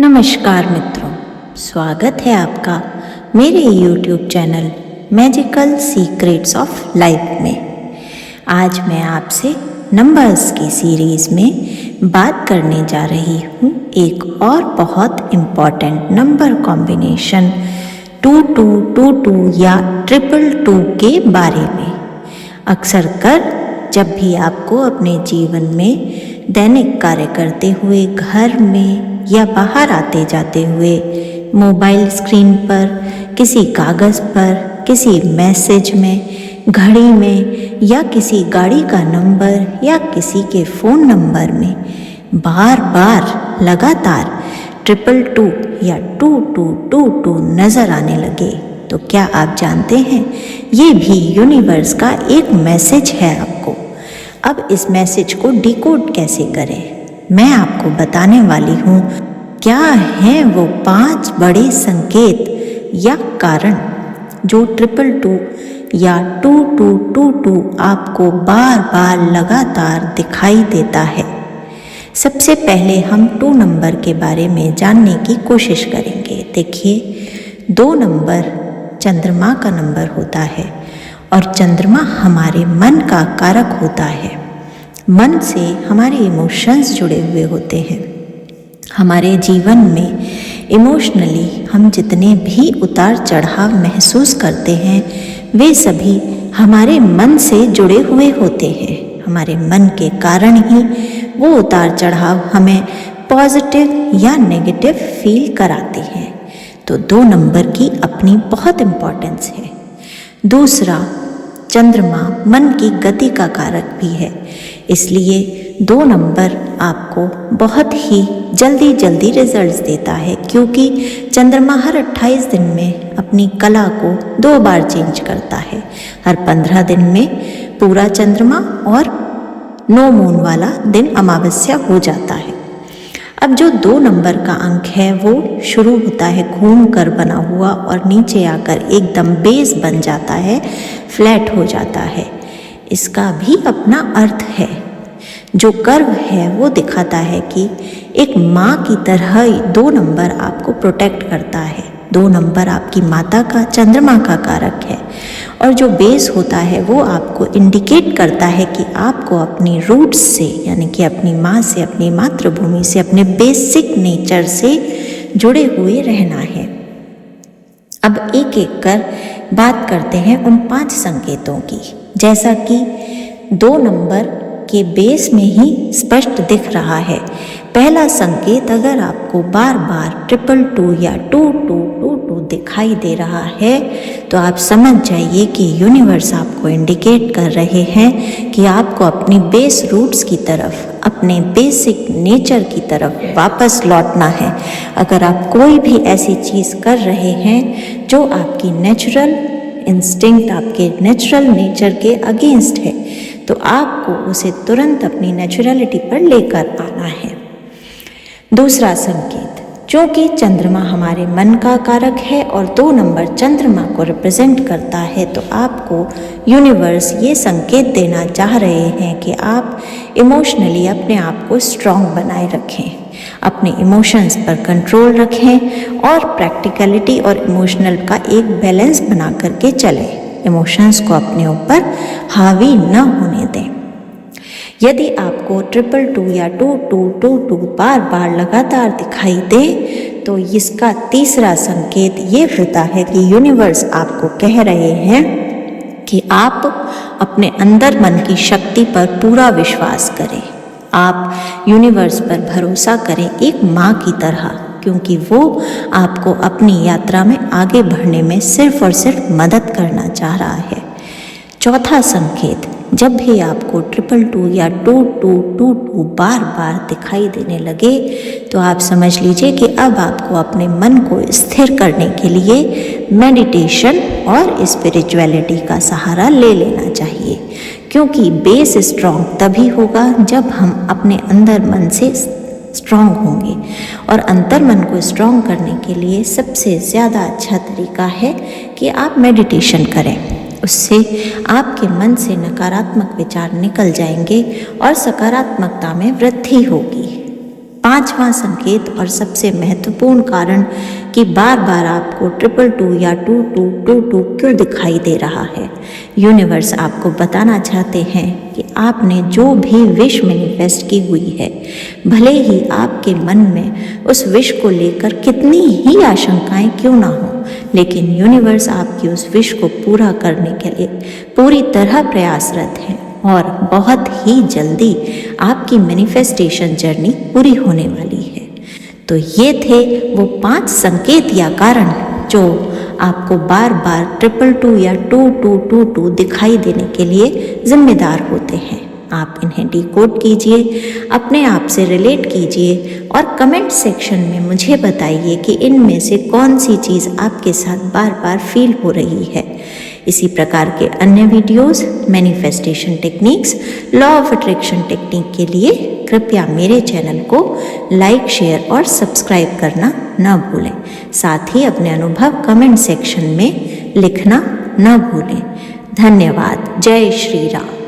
नमस्कार मित्रों, स्वागत है आपका मेरे YouTube channel magical secrets of life में। आज मैं आपसे नंबर्स की सीरीज़ में बात करने जा रही हूँ एक और बहुत इम्पॉर्टेंट नंबर कॉम्बिनेशन 2222 या 222 के बारे में। अक्सर कर जब भी आपको अपने जीवन में दैनिक कार्य करते हुए घर में या बाहर आते जाते हुए मोबाइल स्क्रीन पर, किसी कागज़ पर, किसी मैसेज में, घड़ी में या किसी गाड़ी का नंबर या किसी के फ़ोन नंबर में बार बार लगातार 222 या 2222 नज़र आने लगे तो क्या आप जानते हैं ये भी यूनिवर्स का एक मैसेज है आपको। अब इस मैसेज को डिकोड कैसे करें मैं आपको बताने वाली हूँ। क्या हैं वो 5 बड़े संकेत या कारण जो 222 या 2222 आपको बार बार लगातार दिखाई देता है। सबसे पहले हम 2 नंबर के बारे में जानने की कोशिश करेंगे। देखिए, 2 नंबर चंद्रमा का नंबर होता है और चंद्रमा हमारे मन का कारक होता है। मन से हमारे इमोशंस जुड़े हुए होते हैं। हमारे जीवन में इमोशनली हम जितने भी उतार चढ़ाव महसूस करते हैं वे सभी हमारे मन से जुड़े हुए होते हैं। हमारे मन के कारण ही वो उतार चढ़ाव हमें पॉजिटिव या नेगेटिव फील कराते हैं। तो 2 नंबर की अपनी बहुत इम्पोर्टेंस है। दूसरा, चंद्रमा मन की गति का कारक भी है, इसलिए 2 नंबर आपको बहुत ही जल्दी रिजल्ट्स देता है क्योंकि चंद्रमा हर 28 दिन में अपनी कला को 2 बार चेंज करता है। हर 15 दिन में पूरा चंद्रमा और नो मून वाला दिन अमावस्या हो जाता है। अब जो 2 नंबर का अंक है वो शुरू होता है घूम कर बना हुआ और नीचे आकर एकदम बेस बन जाता है, फ्लैट हो जाता है। इसका भी अपना अर्थ है। जो कर्व है वो दिखाता है कि एक माँ की तरह 2 नंबर आपको प्रोटेक्ट करता है। 2 नंबर आपकी माता का, चंद्रमा का कारक है और जो बेस होता है वो आपको इंडिकेट करता है कि आपको अपनी रूट्स से यानी कि अपनी माँ से, अपनी मातृभूमि से, अपने बेसिक नेचर से जुड़े हुए रहना है। अब एक एक कर बात करते हैं उन 5 संकेतों की। जैसा कि 2 नंबर के बेस में ही स्पष्ट दिख रहा है। पहला संकेत अगर आपको बार बार 222 या 2222 दिखाई दे रहा है तो आप समझ जाइए कि यूनिवर्स आपको इंडिकेट कर रहे हैं कि आपको अपनी बेस रूट्स की तरफ, अपने बेसिक नेचर की तरफ वापस लौटना है। अगर आप कोई भी ऐसी चीज़ कर रहे हैं जो आपकी नेचुरल इंस्टिंक्ट, आपके नेचुरल नेचर के अगेंस्ट है तो आपको उसे तुरंत अपनी नेचुरलिटी पर लेकर आना है। दूसरा संकेत, क्योंकि चंद्रमा हमारे मन का कारक है और 2 नंबर चंद्रमा को रिप्रेजेंट करता है तो आपको यूनिवर्स ये संकेत देना चाह रहे हैं कि आप इमोशनली अपने आप को स्ट्रॉन्ग बनाए रखें, अपने इमोशंस पर कंट्रोल रखें और प्रैक्टिकलिटी और इमोशनल का एक बैलेंस बना करके चलें। इमोशंस को अपने ऊपर हावी न होने दें। यदि आपको 222 या 2222 बार बार लगातार दिखाई दे तो इसका तीसरा संकेत ये होता है कि यूनिवर्स आपको कह रहे हैं कि आप अपने अंदर मन की शक्ति पर पूरा विश्वास करें। आप यूनिवर्स पर भरोसा करें एक माँ की तरह, क्योंकि वो आपको अपनी यात्रा में आगे बढ़ने में सिर्फ और सिर्फ मदद करना चाह रहा है। चौथा संकेत, जब भी आपको 222 या 2222 बार बार दिखाई देने लगे तो आप समझ लीजिए कि अब आपको अपने मन को स्थिर करने के लिए मेडिटेशन और स्पिरिचुअलिटी का सहारा ले लेना चाहिए, क्योंकि बेस स्ट्रॉन्ग तभी होगा जब हम अपने अंदर मन से स्ट्रॉन्ग होंगे। और अंतर मन को स्ट्रॉन्ग करने के लिए सबसे ज़्यादा अच्छा तरीका है कि आप मेडिटेशन करें। उससे आपके मन से नकारात्मक विचार निकल जाएंगे और सकारात्मकता में वृद्धि होगी। पांचवा संकेत और सबसे महत्वपूर्ण कारण कि बार बार आपको 222 या 2222 क्यों दिखाई दे रहा है। यूनिवर्स आपको बताना चाहते हैं कि आपने जो भी विश मैनिफेस्ट की हुई है, भले ही आपके मन में उस विश को लेकर कितनी ही आशंकाएं क्यों ना हो, लेकिन यूनिवर्स आपकी उस विश को पूरा करने के लिए पूरी तरह प्रयासरत है और बहुत ही जल्दी आपकी मैनिफेस्टेशन जर्नी पूरी होने वाली है। तो ये थे वो 5 संकेत या कारण जो आपको बार बार 222 या 2222 दिखाई देने के लिए जिम्मेदार होते हैं। आप इन्हें डिकोड कीजिए, अपने आप से रिलेट कीजिए और कमेंट सेक्शन में मुझे बताइए कि इनमें से कौन सी चीज़ आपके साथ बार बार फील हो रही है। इसी प्रकार के अन्य videos, manifestation techniques, law of attraction technique के लिए कृपया मेरे चैनल को लाइक, शेयर और सब्सक्राइब करना न भूलें। साथ ही अपने अनुभव कमेंट सेक्शन में लिखना न भूलें। धन्यवाद। जय श्री राम।